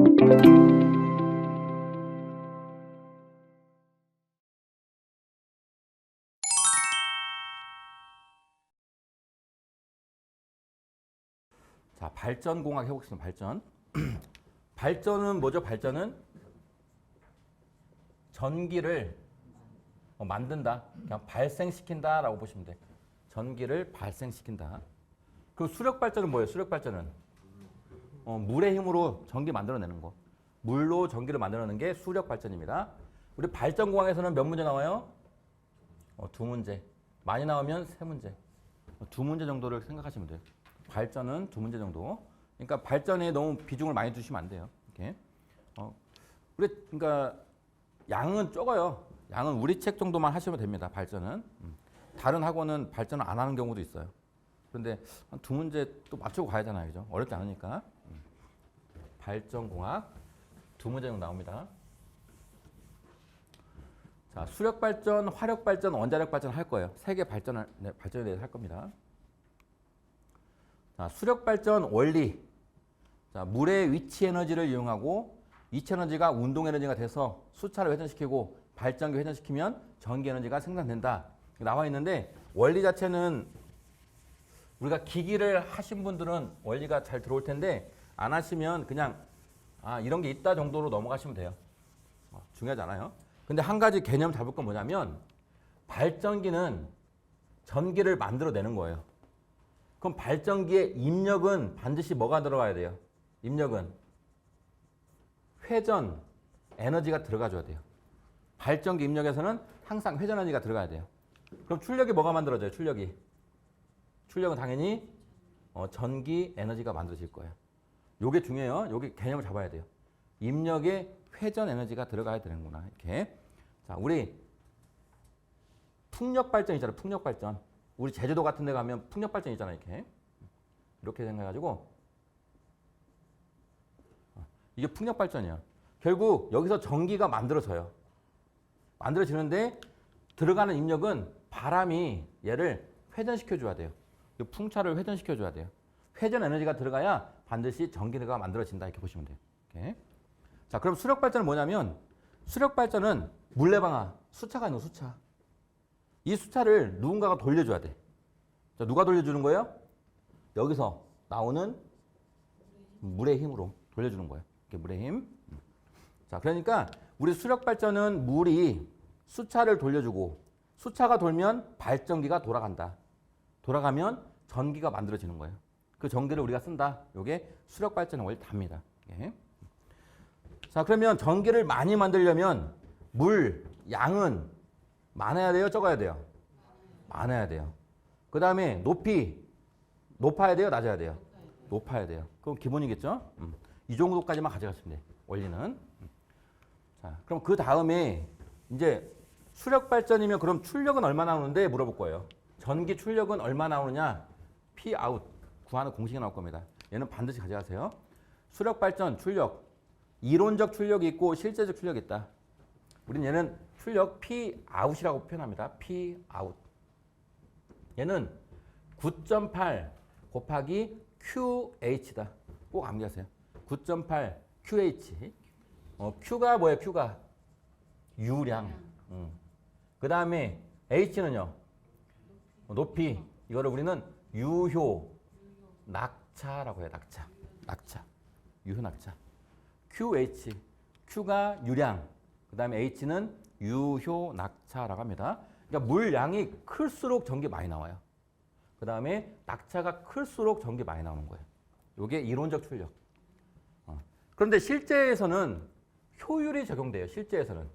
자, 발전공학 해보겠습니다. 발전. 발전은 뭐죠? 발전은 전기를 만든다. 그냥 발생시킨다라고 보시면 돼. 전기를 발생시킨다. 그 수력 발전은 뭐예요? 수력 발전은 물의 힘으로 전기 만들어내는 거. 물로 전기를 만들어내는 게 수력 발전입니다. 우리 발전공학에서는 몇 문제 나와요? 2문제. 많이 나오면 3문제. 2문제 정도를 생각하시면 돼요. 발전은 2문제 정도. 그러니까 발전에 너무 비중을 많이 두시면 안 돼요. 이렇게. 우리 그러니까 양은 적어요. 양은 우리 책 정도만 하시면 됩니다. 발전은. 다른 학원은 발전을 안 하는 경우도 있어요. 그런데 한 2문제 또 맞추고 가야 되잖아요. 그죠? 어렵지 않으니까. 발전공학 2문제 정도 나옵니다. 자, 수력 발전, 화력 발전, 원자력 발전 할 거예요. 3개 발전에 대해서 할 겁니다. 자, 수력 발전 원리. 자, 물의 위치 에너지를 이용하고 위치 에너지가 운동 에너지가 돼서 수차를 회전시키고 발전기 회전시키면 전기 에너지가 생산된다. 나와 있는데 원리 자체는 우리가 기기를 하신 분들은 원리가 잘 들어올 텐데 안 하시면 그냥 이런 게 있다 정도로 넘어가시면 돼요. 중요하지 않아요. 근데 한 가지 개념 잡을 건 뭐냐면 발전기는 전기를 만들어내는 거예요. 그럼 발전기의 입력은 반드시 뭐가 들어가야 돼요? 입력은 회전 에너지가 들어가줘야 돼요. 발전기 입력에서는 항상 회전 에너지가 들어가야 돼요. 그럼 출력이 뭐가 만들어져요? 출력은 당연히 전기 에너지가 만들어질 거예요. 요게 중요해요. 요게 개념을 잡아야 돼요. 입력에 회전 에너지가 들어가야 되는구나. 이렇게. 자, 우리 풍력 발전 있잖아요. 풍력 발전. 우리 제주도 같은 데 가면 풍력 발전 있잖아요. 이렇게 생각해가지고 이게 풍력 발전이야. 결국 여기서 전기가 만들어져요. 만들어지는데 들어가는 입력은 바람이 얘를 회전시켜 줘야 돼요. 풍차를 회전시켜 줘야 돼요. 회전 에너지가 들어가야 반드시 전기가 만들어진다. 이렇게 보시면 돼요. 이렇게. 자, 그럼 수력 발전은 뭐냐면 수력 발전은 물레방아, 수차가 있는 수차. 이 수차를 누군가가 돌려줘야 돼. 자, 누가 돌려주는 거예요? 여기서 나오는 물의 힘으로 돌려주는 거예요. 이렇게 물의 힘. 자, 그러니까 우리 수력 발전은 물이 수차를 돌려주고 수차가 돌면 발전기가 돌아간다. 돌아가면 전기가 만들어지는 거예요. 그 전기를 우리가 쓴다. 이게 수력 발전의 원리 답니다. 예. 자, 그러면 전기를 많이 만들려면 물 양은 많아야 돼요? 적어야 돼요? 많아야 돼요. 그 다음에 높이 높아야 돼요? 낮아야 돼요? 높아야 돼요. 그럼 기본이겠죠? 이 정도까지만 가져가시면 돼요. 원리는. 자, 그럼 그 다음에 이제 수력 발전이면 그럼 출력은 얼마 나오는데 물어볼 거예요. 전기 출력은 얼마 나오느냐? P 아웃 구하는 공식이 나올 겁니다. 얘는 반드시 가져가세요. 수력 발전 출력. 이론적 출력이 있고 실제적 출력이 있다. 우린 얘는 출력 P 아웃이라고 표현합니다. P 아웃. 얘는 9.8 곱하기 QH다. 꼭 암기하세요. 9.8 QH. Q가 뭐예요? Q가 유량. 그 다음에 H는요. 높이. 이거를 우리는 유효 낙차라고 해요. 낙차. 유효 낙차. QH. Q가 유량. 그 다음에 H는 유효 낙차라고 합니다. 그러니까 물량이 클수록 전기 많이 나와요. 그 다음에 낙차가 클수록 전기 많이 나오는 거예요. 이게 이론적 출력. 그런데 실제에서는 효율이 적용돼요. 실제에서는.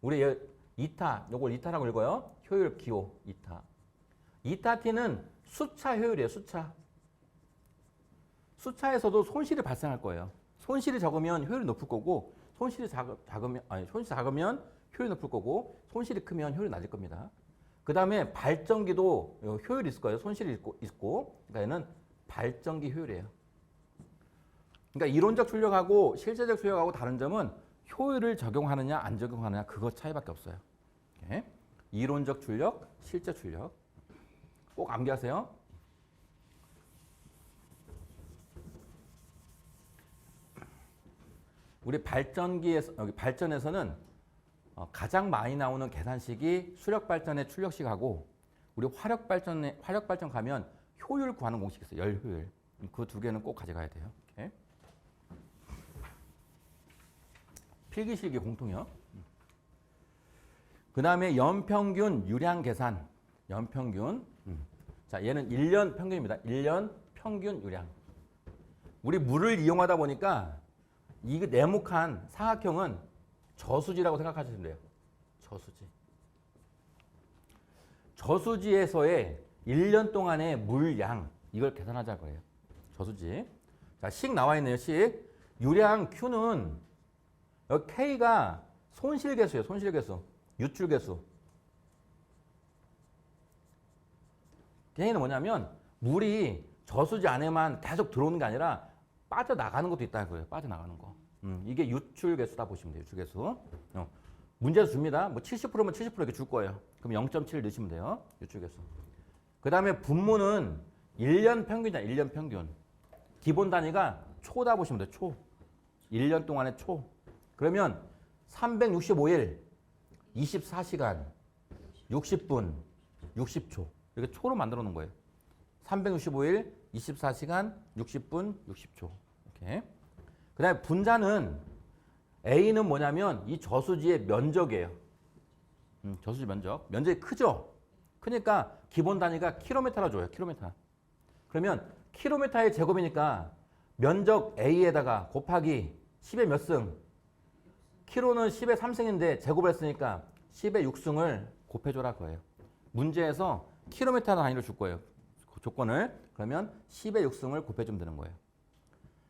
우리 이타, 요걸 이타라고 읽어요. 효율 기호 이타. 이타 T는 수차 효율이에요. 수차에서도 손실이 발생할 거예요. 손실이 적으면 효율이 높을 거고 손실이 작으면 효율이 높을 거고 손실이 크면 효율이 낮을 겁니다. 그 다음에 발전기도 효율이 있을 거예요. 손실이 있고. 그러니까 얘는 발전기 효율이에요. 그러니까 이론적 출력하고 실제적 출력하고 다른 점은 효율을 적용하느냐 안 적용하느냐 그거 차이밖에 없어요. 이렇게. 이론적 출력, 실제 출력. 꼭 암기하세요. 우리 발전기에서 여기 발전에서는 가장 많이 나오는 계산식이 수력 발전의 출력식하고 우리 화력 발전 가면 효율 구하는 공식이 있어요. 열 효율. 그 두 개는 꼭 가져가야 돼요. 이렇게. 필기식이 공통이요. 그 다음에 연평균 유량 계산. 연평균. 자, 얘는 1년 평균입니다. 1년 평균 유량. 우리 물을 이용하다 보니까 이 네모칸 사각형은 저수지라고 생각하시면 돼요. 저수지. 저수지에서의 1년 동안의 물량 이걸 계산하자 그래요. 저수지. 자, 식 나와 있네요. 식. 유량 Q는 여기 K가 손실계수예요. 손실계수. 유출계수. K는 뭐냐면 물이 저수지 안에만 계속 들어오는 게 아니라 빠져나가는 것도 있다 그래요. 빠져나가는 거. 이게 유출계수다 보시면 돼요. 유출계수. 문제에서 줍니다. 뭐 70%면 70% 이렇게 줄 거예요. 그럼 0.7 넣으시면 돼요. 유출계수. 그 다음에 분모는 1년 평균이다. 1년 평균. 기본 단위가 초다 보시면 돼요. 초. 1년 동안의 초. 그러면 365일, 24시간, 60분, 60초. 이렇게 초로 만들어 놓은 거예요. 365일, 24시간, 60분, 60초. 이렇게. 그 다음에 분자는 A는 뭐냐면 이 저수지의 면적이에요. 저수지 면적. 면적이 크죠? 크니까 기본 단위가 킬로미터라 줘요. 킬로미터. 그러면 킬로미터의 제곱이니까 면적 A에다가 곱하기 10의 몇 승? 킬로는 10의 3승인데 제곱을 했으니까 10의 6승을 곱해줘라 그거예요. 문제에서 킬로미터 단위로 줄 거예요. 조건을. 그러면 10의 6승을 곱해주면 되는 거예요.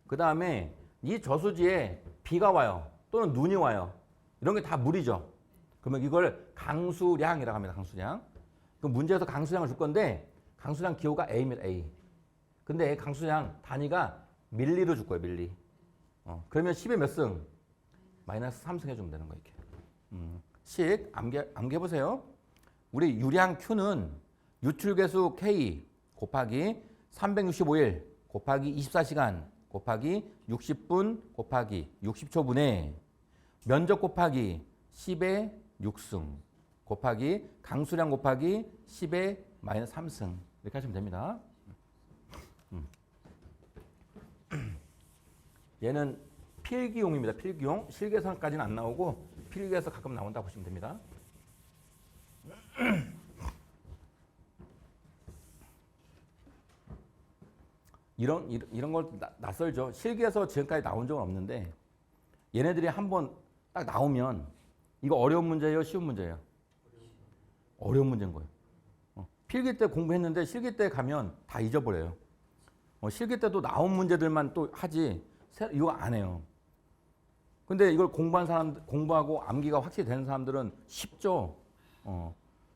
그 다음에 이 저수지에 비가 와요. 또는 눈이 와요. 이런 게 다 물이죠. 그러면 이걸 강수량이라고 합니다. 강수량. 그럼 문제에서 강수량을 줄 건데 강수량 기호가 A입니다. A. 근데 강수량 단위가 밀리로 줄 거예요. 밀리. 그러면 10의 몇 승? 마이너스 3승 해주면 되는 거예요. 이렇게. 식 암기해보세요. 우리 유량 Q는 유출계수 K 곱하기 365일 곱하기 24시간 곱하기 60분 곱하기 60초분의 면적 곱하기 10의 6승 곱하기 강수량 곱하기 10의 마이너스 3승 이렇게 하시면 됩니다. 얘는 필기용입니다. 필기용. 실계산까지는 안 나오고 필기에서 가끔 나온다 보시면 됩니다. 이런 걸 낯설죠. 실기에서 지금까지 나온 적은 없는데 얘네들이 한번 딱 나오면 이거 어려운 문제예요? 쉬운 문제예요? 어려운 문제인 거예요. 필기 때 공부했는데 실기 때 가면 다 잊어버려요. 실기 때도 나온 문제들만 또 하지 이거 안 해요. 근데 이걸 공부한 사람, 공부하고 암기가 확실히 되는 사람들은 쉽죠.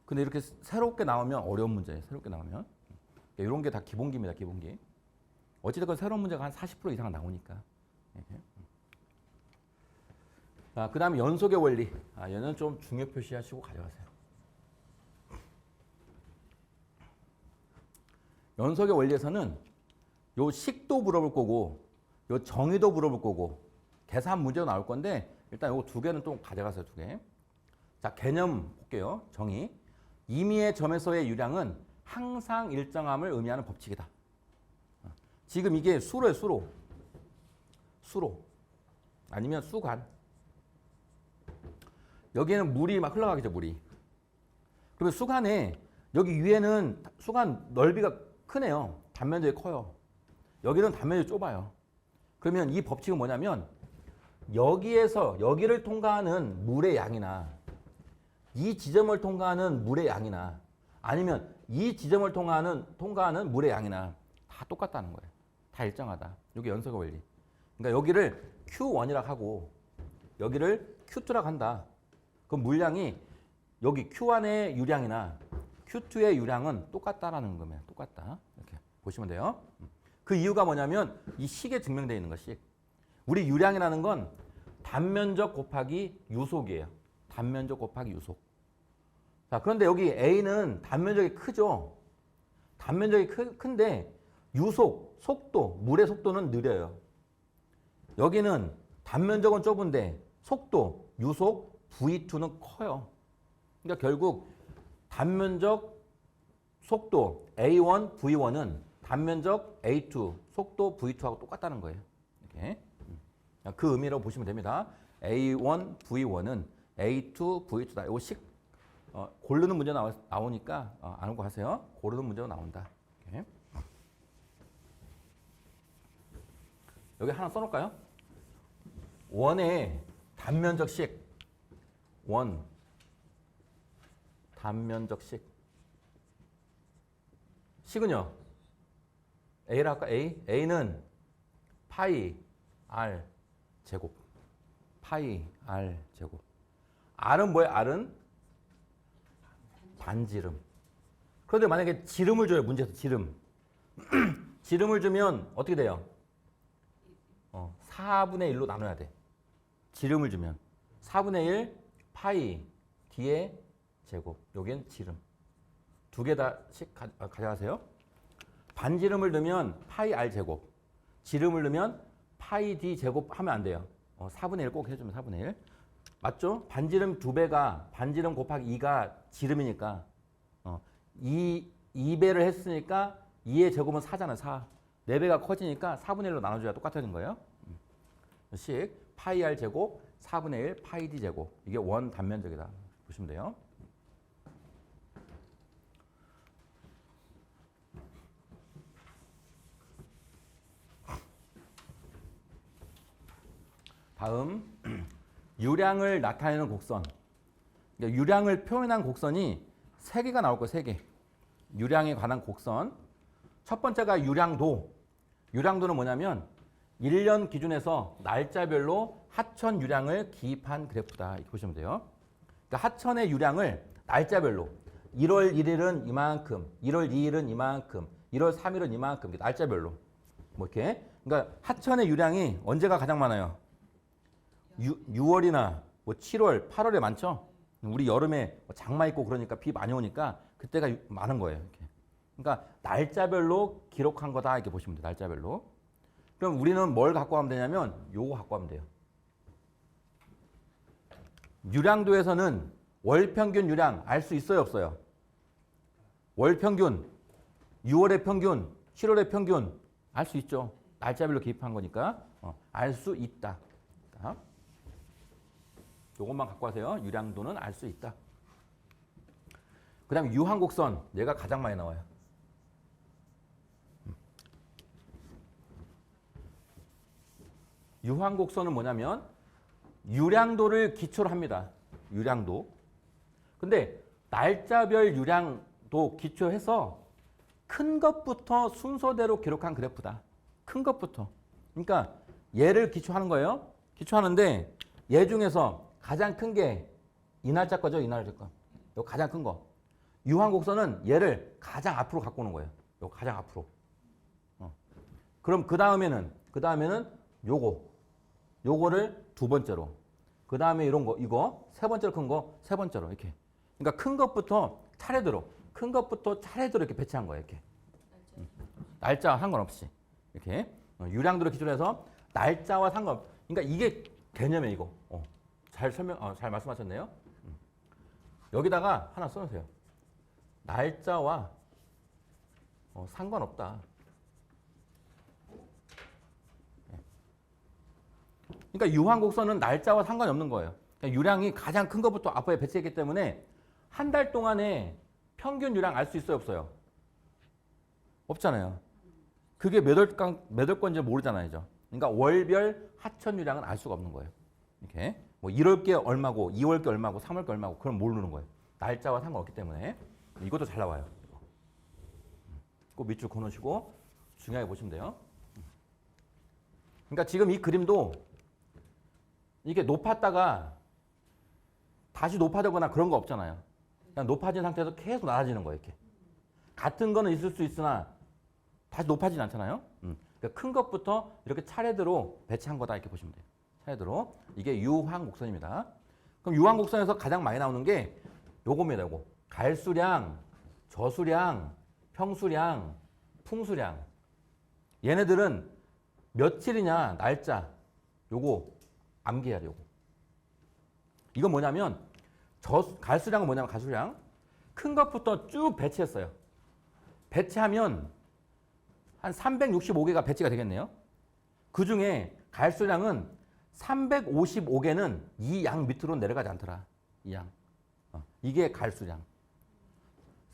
근데 이렇게 새롭게 나오면 어려운 문제예요. 새롭게 나오면. 이런 게 다 기본기입니다. 기본기. 어찌됐건 새로운 문제가 한 40% 이상은 나오니까. 자, 그 다음에 연속의 원리. 얘는 좀 중요 표시하시고 가져가세요. 연속의 원리에서는 요 식도 물어볼 거고, 요 정의도 물어볼 거고, 계산 문제도 나올 건데, 일단 요거 두 개는 좀 가져가세요, 두 개. 자, 개념 볼게요. 정의. 임의의 점에서의 유량은 항상 일정함을 의미하는 법칙이다. 지금 이게 수로예요, 수로. 수로. 아니면 수관. 여기에는 물이 막 흘러가겠죠, 물이. 그러면 수관에, 여기 위에는 수관 넓이가 크네요. 단면적이 커요. 여기는 단면적이 좁아요. 그러면 이 법칙은 뭐냐면, 여기에서, 여기를 통과하는 물의 양이나, 이 지점을 통과하는 물의 양이나, 아니면 이 지점을 통과하는 물의 양이나, 다 똑같다는 거예요. 다 일정하다. 이게 연속의 원리. 그러니까 여기를 Q1이라고 하고 여기를 Q2라고 한다. 그럼 물량이 여기 Q1의 유량이나 Q2의 유량은 똑같다라는 거예요. 똑같다. 이렇게 보시면 돼요. 그 이유가 뭐냐면 이 식에 증명되어 있는 것이 우리 유량이라는 건 단면적 곱하기 유속이에요. 단면적 곱하기 유속. 자, 그런데 여기 A는 단면적이 크죠. 단면적이 큰데 유속, 속도, 물의 속도는 느려요. 여기는 단면적은 좁은데 속도, 유속, V2는 커요. 그러니까 결국 단면적 속도 A1, V1은 단면적 A2, 속도 V2하고 똑같다는 거예요. 이렇게. 그 의미로 보시면 됩니다. A1, V1은 A2, V2다. 이거 고르는 문제 나오니까 아는 거 하세요. 고르는 문제가 나온다. 이렇게. 여기 하나 써놓을까요? 원의 단면적식. 원 단면적식. 식은요. A라 할까? A는 파이 R 제곱. 파이 R 제곱. R은 뭐예요? R은 반지름. 그런데 만약에 지름을 줘요. 문제에서 지름. 지름을 주면 어떻게 돼요? 4분의 1로 나눠야 돼. 지름을 주면 4분의 1 파이 D의 제곱. 여기는 지름. 두 개 다씩 가져가세요. 반지름을 넣으면 파이 R 제곱. 지름을 넣으면 파이 D 제곱 하면 안 돼요. 4분의 1 꼭 해주면 4분의 1. 맞죠? 반지름 2배가 반지름 곱하기 2가 지름이니까 2배를 했으니까 2의 제곱은 4잖아요. 4. 4배가 커지니까 4분의 1로 나눠줘야 똑같아진 거예요. 식 파이 R 제곱 4분의 1 파이 D 제곱. 이게 원 단면적이다. 보시면 돼요. 다음 유량을 나타내는 곡선. 유량을 표현한 곡선이 3개가 나올 거예요. 3개. 유량에 관한 곡선. 첫 번째가 유량도. 유량도는 뭐냐면 1년 기준에서 날짜별로 하천 유량을 기입한 그래프다. 이렇게 보시면 돼요. 그러니까 하천의 유량을 날짜별로 1월 1일은 이만큼, 1월 2일은 이만큼, 1월 3일은 이만큼, 날짜별로. 뭐 이렇게. 그러니까 하천의 유량이 언제가 가장 많아요? 6월이나 뭐 7월, 8월에 많죠? 우리 여름에 장마 있고 그러니까 비 많이 오니까 그때가 많은 거예요. 이렇게. 그러니까 날짜별로 기록한 거다 이렇게 보시면 돼요. 날짜별로. 그럼 우리는 뭘 갖고 가면 되냐면 요거 갖고 가면 돼요. 유량도에서는 월 평균 유량 알 수 있어요, 없어요? 월 평균, 6월의 평균, 7월의 평균 알 수 있죠. 날짜별로 기입한 거니까 알 수 있다. 요것만 갖고 가세요. 유량도는 알 수 있다. 그 다음에 유한곡선. 얘가 가장 많이 나와요. 유한곡선은 뭐냐면 유량도를 기초로 합니다. 유량도. 근데 날짜별 유량도 기초해서 큰 것부터 순서대로 기록한 그래프다. 큰 것부터. 그러니까 얘를 기초하는 거예요. 기초하는데 얘 중에서 가장 큰 게 이 날짜 거죠. 이 날짜 거. 요 가장 큰 거. 유한곡선은 얘를 가장 앞으로 갖고 오는 거예요. 요 가장 앞으로. 그럼 그 다음에는 요거를 두 번째로. 그 다음에 이런 거 이거 세 번째로 큰 거 세 번째로 이렇게. 그러니까 큰 것부터 차례대로 이렇게 배치한 거예요. 이렇게. 날짜와 상관없이 이렇게 유량도를 기준으로 해서 날짜와 상관. 그러니까 이게 개념이에요. 이거. 잘 말씀하셨네요. 여기다가 하나 써놓으세요. 날짜와 상관없다. 그러니까 유한곡선은 날짜와 상관이 없는 거예요. 그러니까 유량이 가장 큰 것부터 앞에 배치했기 때문에 한 달 동안에 평균 유량 알 수 있어요, 없어요? 없잖아요. 그게 몇 월 건지 모르잖아요. 그러니까 월별 하천 유량은 알 수가 없는 거예요. 이렇게. 뭐 1월 게 얼마고 2월 게 얼마고 3월 게 얼마고 그럼 모르는 거예요. 날짜와 상관없기 때문에. 이것도 잘 나와요. 꼭 밑줄 그어놓으시고 중요하게 보시면 돼요. 그러니까 지금 이 그림도 이게 높았다가 다시 높아지거나 그런 거 없잖아요. 그냥 높아진 상태에서 계속 낮아지는 거예요. 이렇게. 같은 거는 있을 수 있으나 다시 높아지진 않잖아요. 그러니까 큰 것부터 이렇게 차례대로 배치한 거다 이렇게 보시면 돼요. 차례대로. 이게 유한곡선입니다. 그럼 유한곡선에서 가장 많이 나오는 게 요겁니다. 요거. 갈수량, 저수량, 평수량, 풍수량. 얘네들은 며칠이냐 날짜 요거 암기해야 되고. 이건 뭐냐면 갈수량은 뭐냐면 갈수량 큰 것부터 쭉 배치했어요. 배치하면 한 365개가 배치가 되겠네요. 그 중에 갈수량은 355개는 이 양 밑으로 내려가지 않더라. 이 양. 이게 갈수량.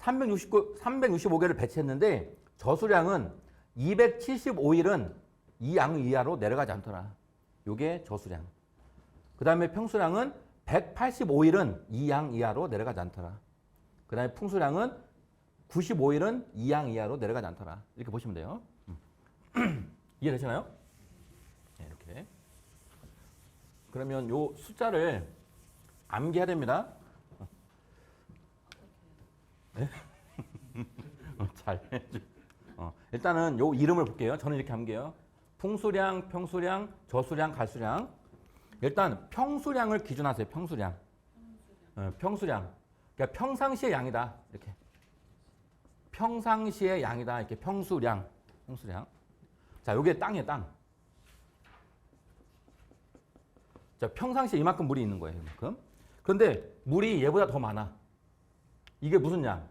365개를 배치했는데 저수량은 275일은 이 양 이하로 내려가지 않더라. 이게 저수량. 그 다음에 평수량은 185일은 이 양 이하로 내려가지 않더라. 그 다음에 풍수량은 95일은 이 양 이하로 내려가지 않더라. 이렇게 보시면 돼요. 이해되시나요? 네, 이렇게. 그러면 요 숫자를 암기해야 됩니다. 네? 잘해줘. 일단은 요 이름을 볼게요. 저는 이렇게 암기해요. 풍수량, 평수량, 저수량, 갈수량. 일단 평수량을 기준하세요. 평수량. 평수량. 그러니까 평상시의 양이다. 이렇게. 평상시의 양이다. 이렇게 평수량. 평수량. 자, 요게 땅이에요. 땅. 자, 평상시에 이만큼 물이 있는 거예요. 이만큼. 그런데 물이 얘보다 더 많아. 이게 무슨 양?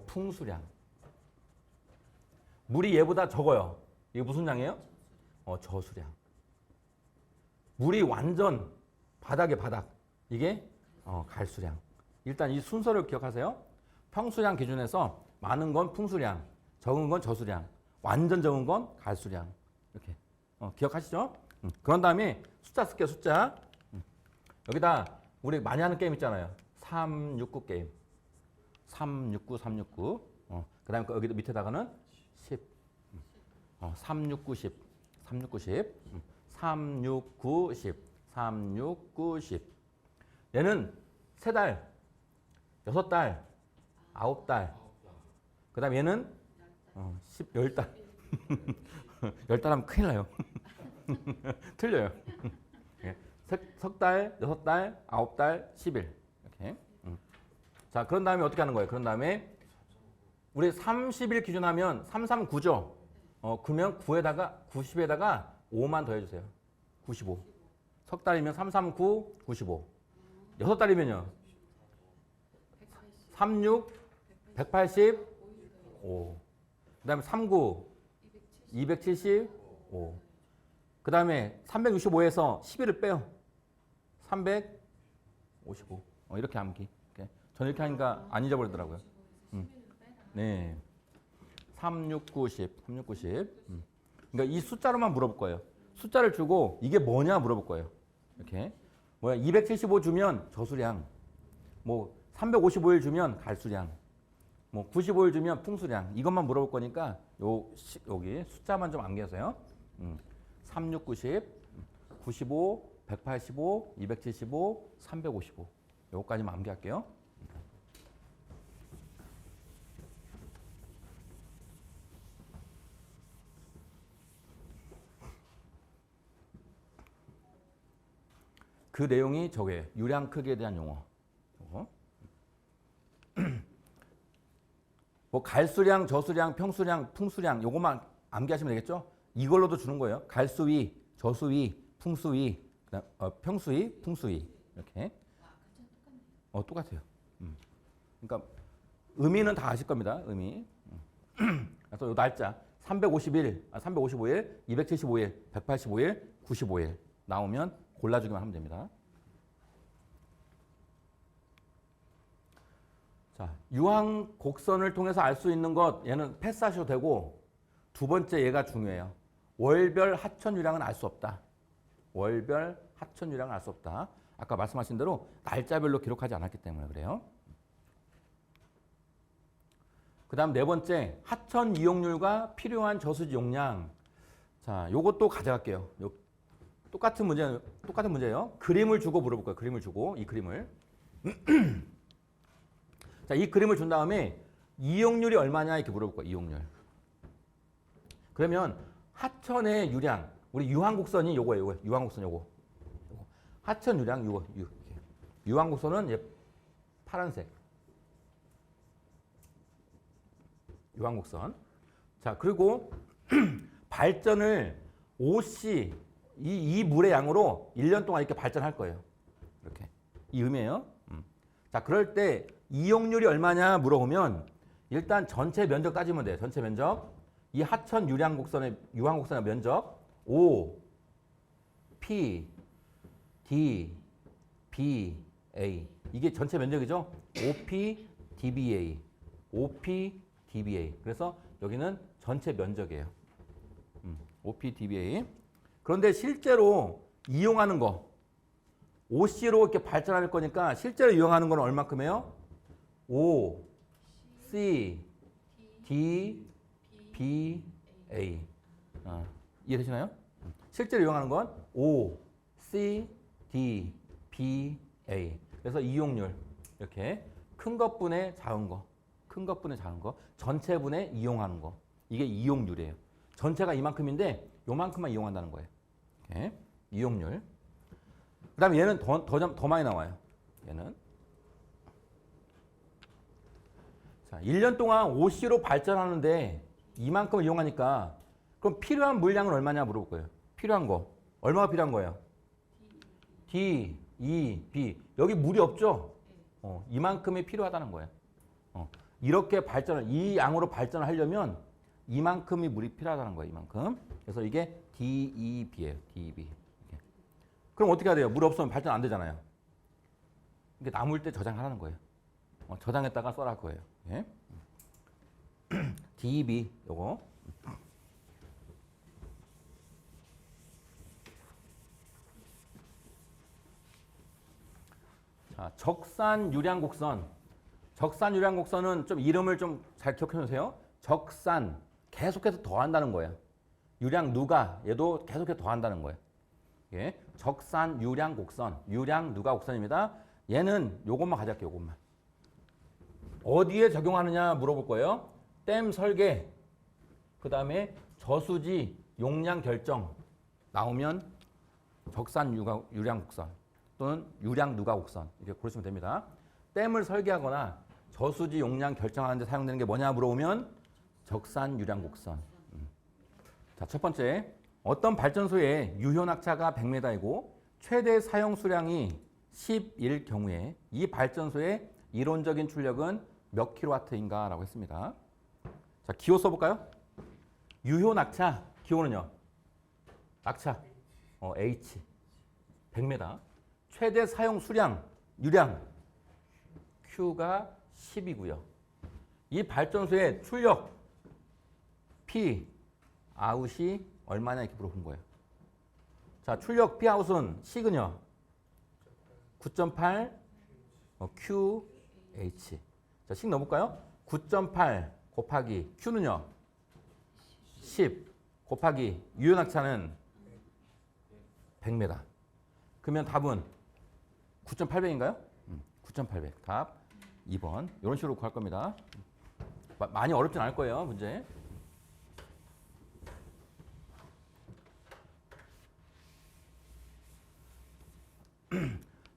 풍수량. 물이 얘보다 적어요. 이게 무슨 양이에요? 저수량. 물이 완전 바닥에 바닥. 이게 갈수량. 일단 이 순서를 기억하세요. 평수량 기준에서 많은 건 풍수량, 적은 건 저수량, 완전 적은 건 갈수량. 이렇게 기억하시죠? 그런 다음에 숫자 쓸게요. 숫자. 여기다 우리 많이 하는 게임 있잖아요. 369 게임. 369, 369. 그 다음에 여기 밑에다가는 10. 369, 10. 369, 10. 369, 10. 369, 10. 얘는 3달, 6달, 9달. 그 다음에 얘는 10달. 10달 하면 큰일 나요. 틀려요. 석 달, 6달, 9달, 10일. 이렇게. 자, 그런 다음에 어떻게 하는 거예요? 그런 다음에 우리 30일 기준하면 339죠? 그러면 90에다가 5만 더해주세요. 95. 석 달이면 339, 95. 6달이면요? 36, 185. 그 다음에 39, 275. 그 다음에 365에서 11을 빼요. 355. 이렇게 암기. 저는 이렇게 하니까 안 잊어버리더라고요. 네. 3690, 3690. 그러니까 이 숫자로만 물어볼 거예요. 숫자를 주고 이게 뭐냐 물어볼 거예요. 이렇게. 275 주면 저수량. 355일 주면 갈수량. 95일 주면 풍수량. 이것만 물어볼 거니까 여기 숫자만 좀 암기하세요. 3690, 95, 185, 275, 355. 요거까지만 암기할게요. 그 내용이 저게 유량 크기에 대한 용어. 갈수량, 저수량, 평수량, 풍수량 요것만 암기하시면 되겠죠? 이걸로도 주는 거예요. 갈수위, 저수위, 풍수위, 평수위, 풍수위 이렇게. 똑같아요. 그러니까 의미는 다 아실 겁니다. 의미. 그래서 요 날짜 351, 355일, 275일, 185일, 95일 나오면 골라주기만 하면 됩니다. 자, 유황 곡선을 통해서 알 수 있는 것 얘는 패스하셔도 되고 두 번째 얘가 중요해요. 월별 하천 유량은 알 수 없다. 월별 하천 유량은 알 수 없다. 아까 말씀하신 대로 날짜별로 기록하지 않았기 때문에 그래요. 그 다음 네 번째 하천 이용률과 필요한 저수지 용량. 자, 요것도 가져갈게요. 똑같은 문제예요. 그림을 주고 물어볼 거예요. 그림을 주고 이 그림을. 자, 이 그림을 준 다음에 이용률이 얼마냐 이렇게 물어볼 거예요. 이용률. 그러면 하천의 유량, 우리 유황곡선이 요거예요. 유황곡선 요거. 하천 유량 유황곡선은 파란색. 유황곡선. 자, 그리고 발전을 OC 이 물의 양으로 1년 동안 이렇게 발전할 거예요. 이렇게. 이 의미예요. 자, 그럴 때 이용률이 얼마냐 물어보면 일단 전체 면적 따지면 돼요. 전체 면적. 이 하천 유황곡선의 면적 O, P, D, B, A. 이게 전체 면적이죠. OP, DBA. OP, DBA. 그래서 여기는 전체 면적이에요. OP, DBA. 그런데 실제로 이용하는 거 OC로 이렇게 발전할 거니까 실제로 이용하는 건 얼마큼이에요? O, C, D, B, A. 이해되시나요? 실제로 이용하는 건 O, C, D, B, A. 그래서 이용률 이렇게 큰 것분의 작은 거, 큰 것분의 작은 거, 전체분의 이용하는 거. 이게 이용률이에요. 전체가 이만큼인데 요만큼만 이용한다는 거예요. 이렇게. 이용률. 그 다음에 얘는 더 많이 나와요. 얘는. 자, 1년 동안 OC로 발전하는데 이만큼 이용하니까 그럼 필요한 물량은 얼마냐 물어볼 거예요. 필요한 거. 얼마가 필요한 거예요? D, E, B. 여기 물이 없죠? 이만큼이 필요하다는 거예요. 이렇게 이 양으로 발전을 하려면 이만큼이 물이 필요하다는 거예요. 이만큼. 그래서 이게 DEB예요. DEB. 그럼 어떻게 해야 돼요? 물 없으면 발전 안 되잖아요. 이게 남을 때 저장하라는 거예요. 저장했다가 써라 할 거예요. 예? DEB 요거. 자, 적산 유량곡선. 적산 유량곡선은 좀 이름을 좀 잘 기억해 놓으세요. 적산 계속해서 더한다는 거예요. 유량 누가 얘도 계속해서 더한다는 거예요. 예, 적산 유량 곡선, 유량 누가 곡선입니다. 얘는 요것만 가져갈게요. 요것만. 어디에 적용하느냐 물어볼 거예요. 댐 설계, 그 다음에 저수지 용량 결정 나오면 적산 유량 곡선 또는 유량 누가 곡선 이렇게 고르시면 됩니다. 댐을 설계하거나 저수지 용량 결정하는 데 사용되는 게 뭐냐 물어보면 적산 유량 곡선. 자, 첫 번째. 어떤 발전소의 유효낙차가 100m이고 최대 사용 수량이 10일 경우에 이 발전소의 이론적인 출력은 몇 킬로와트인가 라고 했습니다. 자, 기호 써볼까요? 유효낙차, 기호는요? 낙차, H, 100m. 최대 사용 수량, 유량, Q가 10이고요. 이 발전소의 출력, P, 아웃이 얼마냐 이렇게 물어본 거예요. 자, 출력 P아웃은 C근요. 9.8 QH. 자, 식 넣어볼까요? 9.8 곱하기 Q는요. 10 곱하기 유효낙차는 100m. 그러면 답은 9,800인가요? 9,800. 답 2번. 이런 식으로 구할 겁니다. 많이 어렵진 않을 거예요, 문제.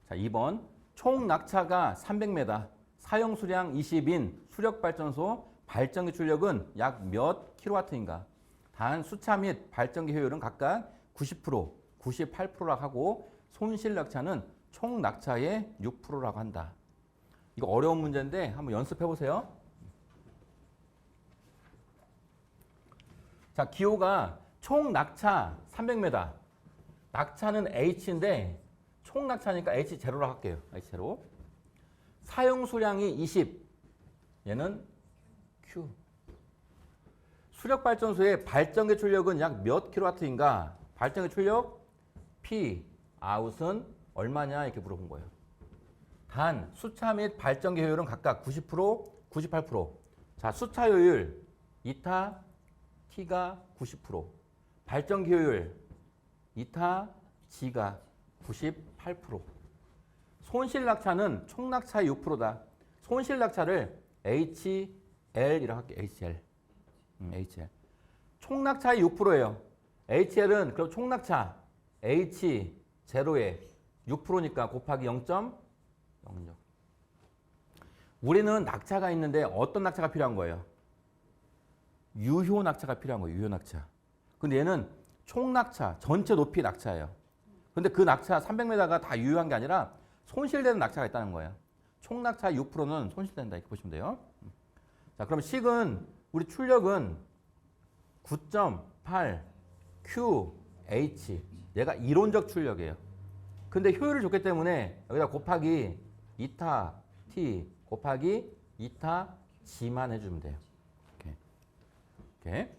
자, 2번. 총 낙차가 300m, 사용 수량 20인 수력발전소 발전기 출력은 약 몇 킬로와트인가? 단 수차 및 발전기 효율은 각각 90%, 98%라고 하고 손실 낙차는 총 낙차의 6%라고 한다. 이거 어려운 문제인데 한번 연습해 보세요. 자, 기호가 총 낙차 300m. 낙차는 H인데 총 낙차니까 H0로 할게요. H0. 사용 수량이 20. 얘는 Q. 수력 발전소의 발전기 출력은 약 몇 킬로와트인가? 발전기 출력 P, 아웃은 얼마냐 이렇게 물어본 거예요. 단 수차 및 발전기 효율은 각각 90%, 98%. 자, 수차 효율 이타 T가 90%. 발전기 효율 이타 G가 98%. 손실 낙차는 총 낙차의 6%다. 손실 낙차를 HL이라고 할게요. HL. HL. 총 낙차의 6%예요. HL은 그럼 총 낙차 H0에 6%니까 곱하기 0.06. 우리는 낙차가 있는데 어떤 낙차가 필요한 거예요? 유효 낙차가 필요한 거예요. 유효 낙차. 근데 얘는 총 낙차, 전체 높이 낙차예요. 근데 그 낙차 300m가 다 유효한 게 아니라 손실되는 낙차가 있다는 거예요. 총 낙차 6%는 손실된다 이렇게 보시면 돼요. 자, 그럼 식은 우리 출력은 9.8 QH. 얘가 이론적 출력이에요. 근데 효율을 줬기 때문에 여기다 곱하기 2타 T 곱하기 2타 G만 해주면 돼요. 이렇게.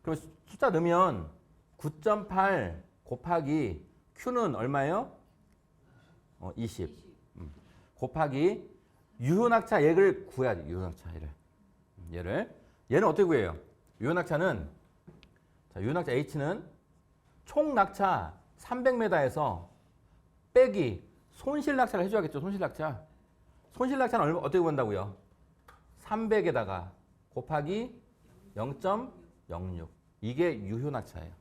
그럼 숫자 넣으면 9.8 곱하기 Q는 얼마예요? 20. 곱하기 유효낙차 얘를 구해야 돼. 유효낙차 얘는 어떻게 구해요? 유효낙차는 자, 유효낙차 H는 총 낙차 300m에서 빼기 손실낙차를 해줘야겠죠. 손실낙차. 손실낙차는 얼마 어떻게 구한다고요? 300에다가 곱하기 0.06. 이게 유효낙차예요.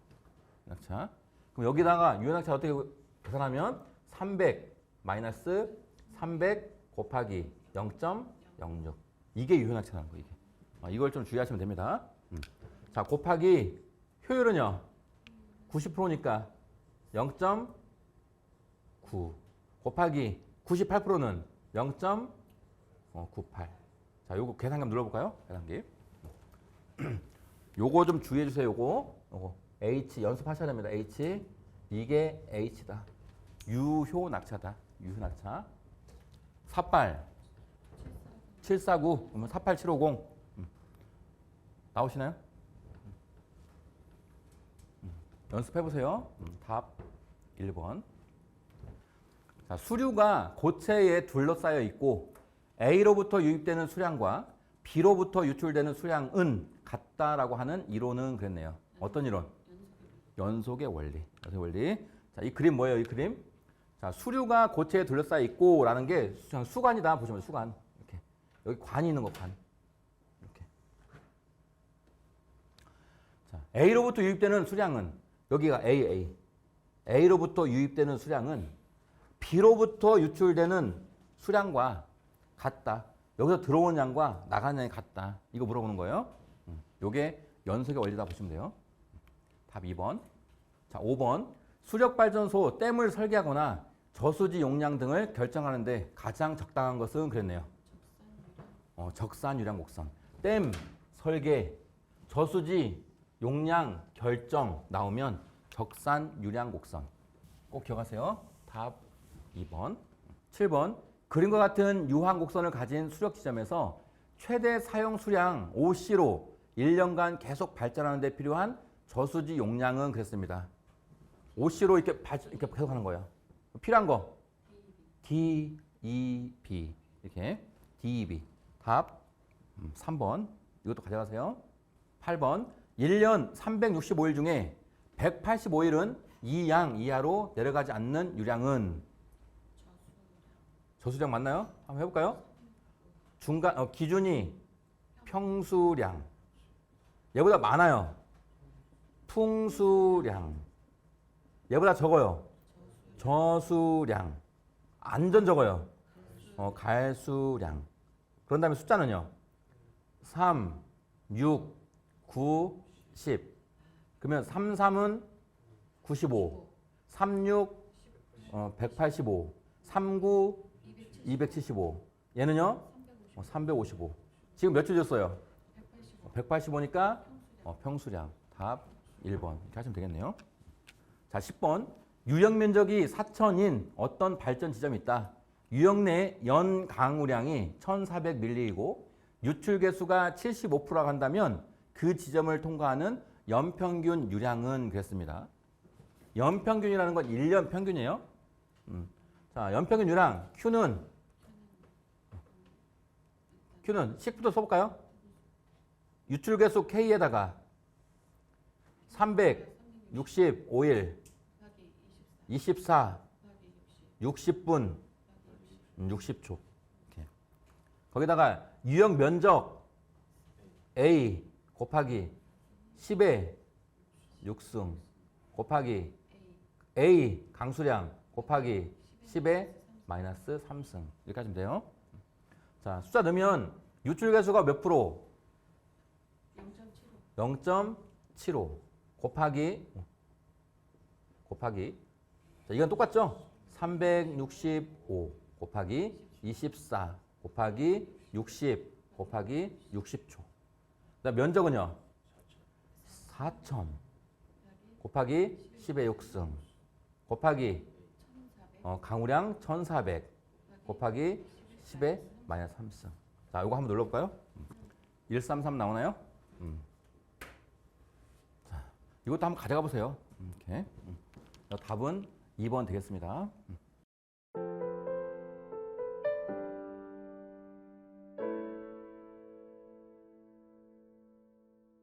낙차. 그럼 여기다가 유효낙차 어떻게 계산하면 300 마이너스 300 곱하기 0.06. 이게 유효낙차라는 거 이게. 이걸 좀 주의하시면 됩니다. 자, 곱하기 효율은요. 90%니까 0.9 곱하기 98%는 0.98. 자, 요거 계산기 눌러볼까요? 계산기. 요거 좀 주의해 주세요. 요거 H 연습하셔야 됩니다. H 이게 H다. 유효 낙차다. 유효 낙차. 삿발 749 그러면 48750 나오시나요? 연습해 보세요. 답 1번. 자, 수류가 고체에 둘러싸여 있고 A로부터 유입되는 수량과 B로부터 유출되는 수량은 같다라고 하는 이론은 그랬네요. 어떤 이론? 연속의 원리. 연속의 원리. 자, 이 그림 뭐예요? 이 그림? 자, 수류가 고체에 둘러싸여 있고라는 게 수관이다 보시면 수관. 이렇게 여기 관이 있는 거 관. 이렇게. 자, A로부터 유입되는 수량은 여기가 A로부터 유입되는 수량은 B로부터 유출되는 수량과 같다. 여기서 들어오는 양과 나가는 양이 같다. 이거 물어보는 거예요. 요게 연속의 원리다 보시면 돼요. 답 2번. 자, 5번. 수력발전소 댐을 설계하거나 저수지 용량 등을 결정하는데 가장 적당한 것은 그랬네요. 적산 유량 곡선. 댐 설계, 저수지 용량 결정 나오면 적산 유량 곡선. 꼭 기억하세요. 답 2번. 7번. 그림과 같은 유한 곡선을 가진 수력 지점에서 최대 사용 수량 OC로 1년간 계속 발전하는 데 필요한 저수지 용량은 그랬습니다. OC로 이렇게 계속 하는 거예요. 필요한 거 DEB 이렇게 DEB. 답 3번. 이것도 가져가세요. 8번. 1년 365일 중에 185일은 이 양 이하로 내려가지 않는 유량은 저수량 맞나요? 한번 해볼까요? 중간 기준이 평수량. 얘보다 많아요. 풍수량. 얘보다 적어요. 저수량. 안전 적어요. 갈수량. 그런 다음에 숫자는요. 3, 6, 9, 10. 그러면 33은 95. 36, 185. 39, 275. 얘는요? 355. 지금 몇 주 줬어요? 185니까 평수량. 답 1번. 이렇게 하시면 되겠네요. 자, 10번. 유역 면적이 4,000인 어떤 발전 지점이 있다. 유역 내 연 강우량이 1,400ml이고 유출 개수가 75%라고 한다면 그 지점을 통과하는 연평균 유량은 그랬습니다. 연평균이라는 건 1년 평균이에요. 자, 연평균 유량 Q는 식부터 써볼까요? 유출 개수 K에다가 365일 24 60분 60초. 이렇게. 거기다가 유역 면적 A 곱하기 10의 6승 곱하기 A 강수량 곱하기 10의 마이너스 3승. 이렇게 하시면 돼요. 자, 숫자 넣으면 유출 개수가 몇 프로? 0.75 곱하기 곱하기 자, 이건 똑같죠? 365 곱하기 24 곱하기 60 곱하기 60초. 그다음 면적은요? 4천 곱하기 10의 6승 곱하기 강우량 1400 곱하기 10의 마이너스 3승. 자, 이거 한번 눌러볼까요? 133 나오나요? 자, 이것도 한번 가져가 보세요. 이렇게. 답은 2번 되겠습니다.